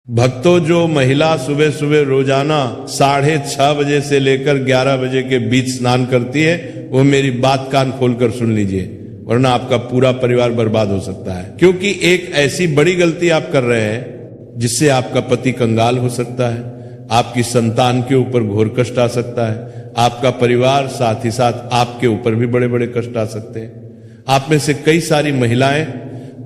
भक्तों, जो महिला सुबह सुबह रोजाना 6:30 बजे से लेकर 11 बजे के बीच स्नान करती है, वो मेरी बात कान खोलकर सुन लीजिए, वरना आपका पूरा परिवार बर्बाद हो सकता है। क्योंकि एक ऐसी बड़ी गलती आप कर रहे हैं जिससे आपका पति कंगाल हो सकता है, आपकी संतान के ऊपर घोर कष्ट आ सकता है, आपका परिवार साथ ही साथ आपके ऊपर भी बड़े बड़े कष्ट आ सकते हैं। आप में से कई सारी महिलाएं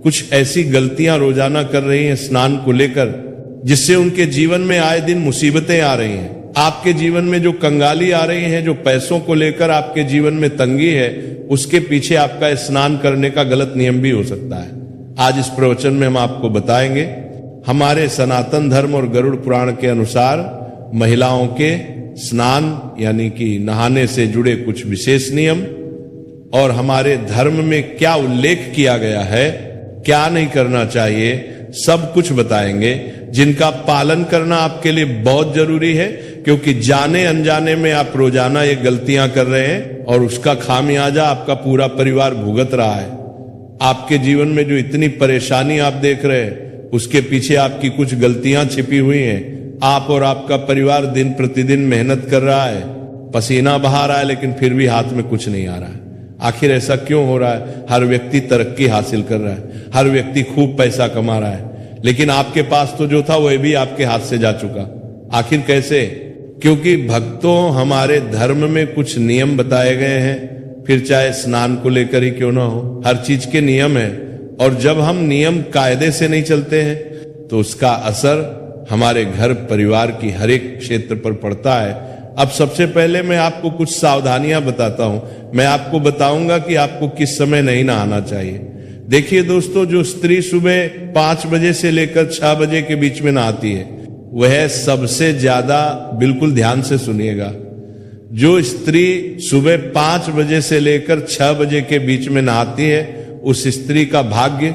कुछ ऐसी गलतियां रोजाना कर रही हैं स्नान को लेकर, जिससे उनके जीवन में आए दिन मुसीबतें आ रही हैं। आपके जीवन में जो कंगाली आ रही है, जो पैसों को लेकर आपके जीवन में तंगी है, उसके पीछे आपका स्नान करने का गलत नियम भी हो सकता है। आज इस प्रवचन में हम आपको बताएंगे हमारे सनातन धर्म और गरुड़ पुराण के अनुसार महिलाओं के स्नान यानी कि नहाने से जुड़े कुछ विशेष नियम, और हमारे धर्म में क्या उल्लेख किया गया है, क्या नहीं करना चाहिए, सब कुछ बताएंगे, जिनका पालन करना आपके लिए बहुत जरूरी है। क्योंकि जाने अनजाने में आप रोजाना ये गलतियां कर रहे हैं और उसका खामियाजा आपका पूरा परिवार भुगत रहा है। आपके जीवन में जो इतनी परेशानी आप देख रहे हैं, उसके पीछे आपकी कुछ गलतियां छिपी हुई हैं। आप और आपका परिवार दिन प्रतिदिन मेहनत कर रहा है, पसीना बहा रहा है, लेकिन फिर भी हाथ में कुछ नहीं आ रहा है। आखिर ऐसा क्यों हो रहा है? हर व्यक्ति तरक्की हासिल कर रहा है, हर व्यक्ति खूब पैसा कमा रहा है, लेकिन आपके पास तो जो था वह भी आपके हाथ से जा चुका। आखिर कैसे? क्योंकि भक्तों, हमारे धर्म में कुछ नियम बताए गए हैं, फिर चाहे स्नान को लेकर ही क्यों ना हो, हर चीज के नियम है। और जब हम नियम कायदे से नहीं चलते हैं तो उसका असर हमारे घर परिवार की हर एक क्षेत्र पर पड़ता है। अब सबसे पहले मैं आपको कुछ सावधानियां बताता हूं। मैं आपको बताऊंगा कि आपको किस समय नहीं नहाना चाहिए। देखिए दोस्तों, जो स्त्री सुबह 5 बजे से लेकर 6 बजे के बीच में नहाती है, वह सबसे ज्यादा, बिल्कुल ध्यान से सुनिएगा, जो स्त्री सुबह 5 बजे से लेकर 6 बजे के बीच में नहाती है, उस स्त्री का भाग्य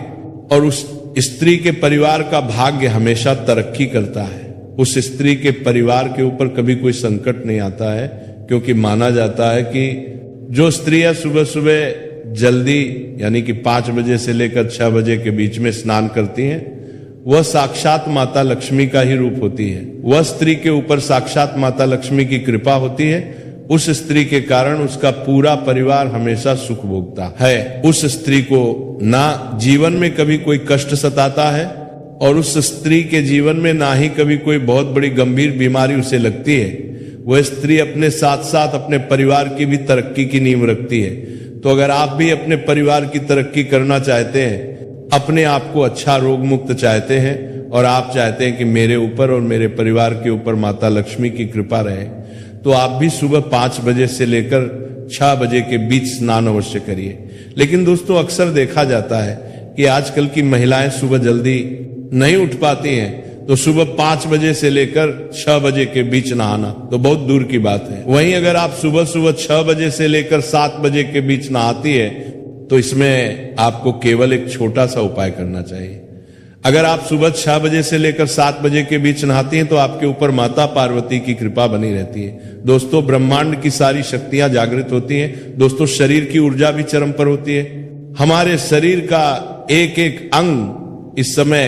और उस स्त्री के परिवार का भाग्य हमेशा तरक्की करता है। उस स्त्री के परिवार के ऊपर कभी कोई संकट नहीं आता है, क्योंकि माना जाता है कि जो स्त्रियां सुबह सुबह जल्दी यानी कि 5 बजे से लेकर 6 बजे के बीच में स्नान करती हैं, वह साक्षात माता लक्ष्मी का ही रूप होती है। वह स्त्री के ऊपर साक्षात माता लक्ष्मी की कृपा होती है। उस स्त्री के कारण उसका पूरा परिवार हमेशा सुख भोगता है। उस स्त्री को ना जीवन में कभी कोई कष्ट सताता है, और उस स्त्री के जीवन में ना ही कभी कोई बहुत बड़ी गंभीर बीमारी उसे लगती है। वह स्त्री अपने साथ साथ अपने परिवार की भी तरक्की की नींव रखती है। तो अगर आप भी अपने परिवार की तरक्की करना चाहते हैं, अपने आप को अच्छा रोग मुक्त चाहते हैं, और आप चाहते हैं कि मेरे ऊपर और मेरे परिवार के ऊपर माता लक्ष्मी की कृपा रहे, तो आप भी सुबह 5 बजे से लेकर 6 बजे के बीच स्नान अवश्य करिए। लेकिन दोस्तों, अक्सर देखा जाता है कि आजकल की महिलाएं सुबह जल्दी नहीं उठ पाती हैं, तो सुबह 5 बजे से लेकर 6 बजे के बीच नहाना तो बहुत दूर की बात है। वहीं अगर आप सुबह सुबह 6 बजे से लेकर 7 बजे के बीच नहाती है, तो इसमें आपको केवल एक छोटा सा उपाय करना चाहिए। अगर आप सुबह 6 बजे से लेकर 7 बजे के बीच नहाती हैं, तो आपके ऊपर माता पार्वती की कृपा बनी रहती है। दोस्तों, ब्रह्मांड की सारी शक्तियां जागृत होती हैं। दोस्तों, शरीर की ऊर्जा भी चरम पर होती है। हमारे शरीर का एक एक अंग इस समय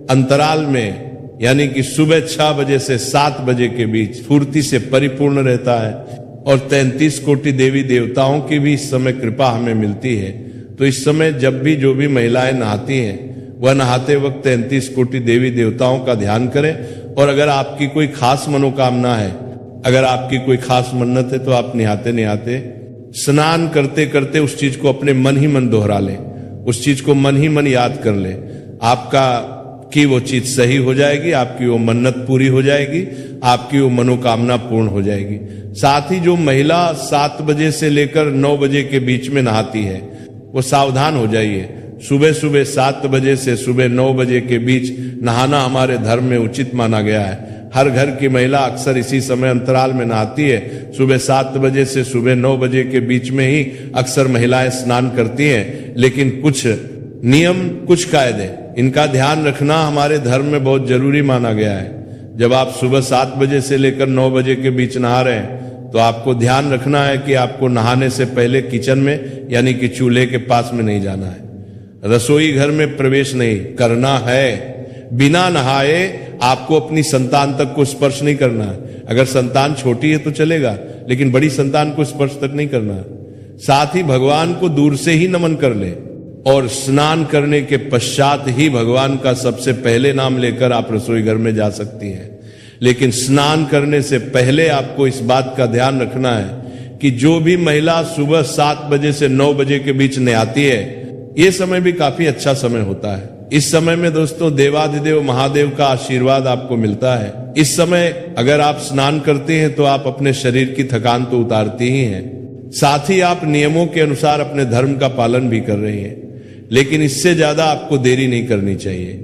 अंतराल में यानी कि सुबह 6 बजे से 7 बजे के बीच फुर्ती से परिपूर्ण रहता है, और 33 कोटि देवी देवताओं की भी इस समय कृपा हमें मिलती है। तो इस समय जब भी जो भी महिलाएं नहाती हैं, वह नहाते वक्त 33 कोटि देवी देवताओं का ध्यान करें। और अगर आपकी कोई खास मनोकामना है, अगर आपकी कोई खास मन्नत है, तो आप नहाते स्नान करते करते उस चीज को अपने मन ही मन दोहरा लें, उस चीज को मन ही मन याद कर लें। आपका कि वो चीज सही हो जाएगी, आपकी वो मन्नत पूरी हो जाएगी, आपकी वो मनोकामना पूर्ण हो जाएगी। साथ ही जो महिला 7 बजे से लेकर 9 बजे के बीच में नहाती है, वो सावधान हो जाइए। सुबह सुबह 7 बजे से सुबह 9 बजे के बीच नहाना हमारे धर्म में उचित माना गया है। हर घर की महिला अक्सर इसी समय अंतराल में नहाती है। सुबह 7 बजे से सुबह 9 बजे के बीच में ही अक्सर महिलाएं स्नान करती हैं। लेकिन कुछ नियम, कुछ कायदे, इनका ध्यान रखना हमारे धर्म में बहुत जरूरी माना गया है। जब आप सुबह 7 बजे से लेकर 9 बजे के बीच नहा रहे हैं, तो आपको ध्यान रखना है कि आपको नहाने से पहले किचन में यानी कि चूल्हे के पास में नहीं जाना है, रसोई घर में प्रवेश नहीं करना है। बिना नहाए आपको अपनी संतान तक को स्पर्श नहीं करना है। अगर संतान छोटी है तो चलेगा, लेकिन बड़ी संतान को स्पर्श तक नहीं करना है। साथ ही भगवान को दूर से ही नमन कर ले और स्नान करने के पश्चात ही भगवान का सबसे पहले नाम लेकर आप रसोई घर में जा सकती हैं। लेकिन स्नान करने से पहले आपको इस बात का ध्यान रखना है कि जो भी महिला सुबह 7 बजे से 9 बजे के बीच नहाती है, ये समय भी काफी अच्छा समय होता है। इस समय में दोस्तों देवाधिदेव महादेव का आशीर्वाद आपको मिलता है। इस समय अगर आप स्नान करते हैं तो आप अपने शरीर की थकान तो उतारती ही हैं, साथ ही आप नियमों के अनुसार अपने धर्म का पालन भी कर रही हैं। लेकिन इससे ज्यादा आपको देरी नहीं करनी चाहिए।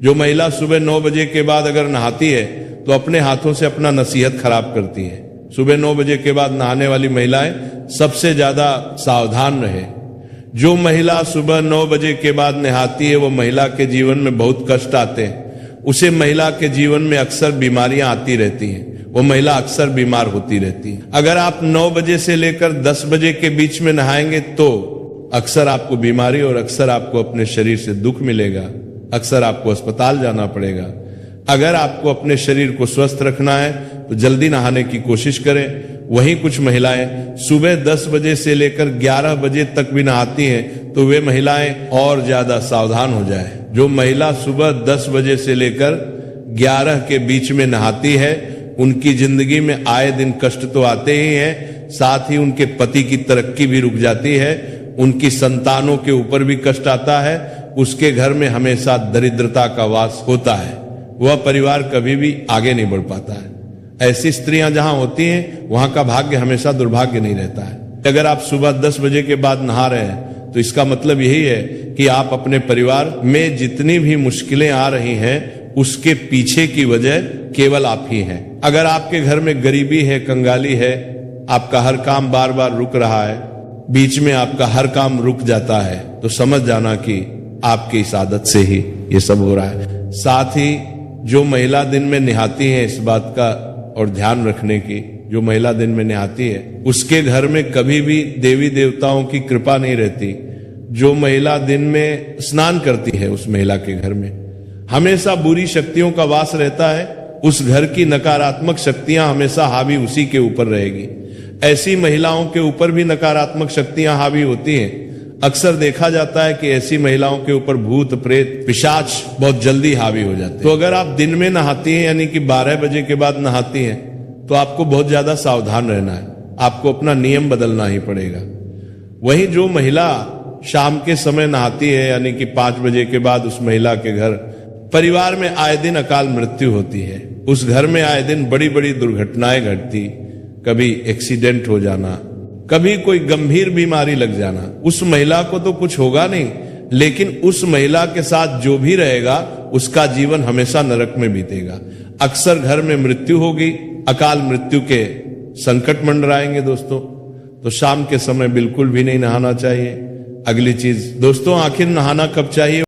जो महिला सुबह 9 बजे के बाद अगर नहाती है तो अपने हाथों से अपना नसीहत खराब करती है। सुबह 9 बजे के बाद नहाने वाली महिलाएं सबसे ज्यादा सावधान रहे। जो महिला सुबह 9 बजे के बाद नहाती है वो महिला के जीवन में बहुत कष्ट आते हैं। उसे महिला के जीवन में अक्सर बीमारियां आती रहती हैं। वो महिला अक्सर बीमार होती रहती है। अगर आप 9 बजे से लेकर 10 बजे के बीच में नहाएंगे तो अक्सर आपको बीमारी और अक्सर आपको अपने शरीर से दुख मिलेगा, अक्सर आपको अस्पताल जाना पड़ेगा। अगर आपको अपने शरीर को स्वस्थ रखना है तो जल्दी नहाने की कोशिश करें। वहीं कुछ महिलाएं सुबह 10 बजे से लेकर 11 बजे तक भी नहाती हैं तो वे महिलाएं और ज्यादा सावधान हो जाए। जो महिला सुबह 10 बजे से लेकर 11 के बीच में नहाती है उनकी जिंदगी में आए दिन कष्ट तो आते ही हैं, साथ ही उनके पति की तरक्की भी रुक जाती है, उनकी संतानों के ऊपर भी कष्ट आता है, उसके घर में हमेशा दरिद्रता का वास होता है, वह परिवार कभी भी आगे नहीं बढ़ पाता है। ऐसी स्त्रियां जहां होती हैं वहां का भाग्य हमेशा दुर्भाग्य नहीं रहता है। अगर आप सुबह 10 बजे के बाद नहा रहे हैं तो इसका मतलब यही है कि आप अपने परिवार में जितनी भी मुश्किलें आ रही हैं उसके पीछे की वजह केवल आप ही हैं। अगर आपके घर में गरीबी है, कंगाली है, आपका हर काम बार बार रुक रहा है, बीच में आपका हर काम रुक जाता है, तो समझ जाना कि आपकी इस आदत से ही ये सब हो रहा है। साथ ही जो महिला दिन में नहाती है, इस बात का और ध्यान रखने की, जो महिला दिन में नहाती है उसके घर में कभी भी देवी देवताओं की कृपा नहीं रहती। जो महिला दिन में स्नान करती है उस महिला के घर में हमेशा बुरी शक्तियों का वास रहता है। उस घर की नकारात्मक शक्तियां हमेशा हावी उसी के ऊपर रहेगी। ऐसी महिलाओं के ऊपर भी नकारात्मक शक्तियां हावी होती हैं। अक्सर देखा जाता है कि ऐसी महिलाओं के ऊपर भूत प्रेत पिशाच बहुत जल्दी हावी हो जाते हैं। तो अगर आप दिन में नहाती हैं यानी कि 12 बजे के बाद नहाती हैं तो आपको बहुत ज्यादा सावधान रहना है, आपको अपना नियम बदलना ही पड़ेगा। वहीं जो महिला शाम के समय नहाती है यानी कि 5 बजे के बाद उस महिला के घर परिवार में आए दिन अकाल मृत्यु होती है। उस घर में आए दिन बड़ी बड़ी दुर्घटनाएं घटती, कभी एक्सीडेंट हो जाना, कभी कोई गंभीर बीमारी लग जाना। उस महिला को तो कुछ होगा नहीं, लेकिन उस महिला के साथ जो भी रहेगा उसका जीवन हमेशा नरक में बीतेगा। अक्सर घर में मृत्यु होगी, अकाल मृत्यु के संकट मंडराएंगे दोस्तों। तो शाम के समय बिल्कुल भी नहीं नहाना चाहिए। अगली चीज दोस्तों, आखिर नहाना कब चाहिए?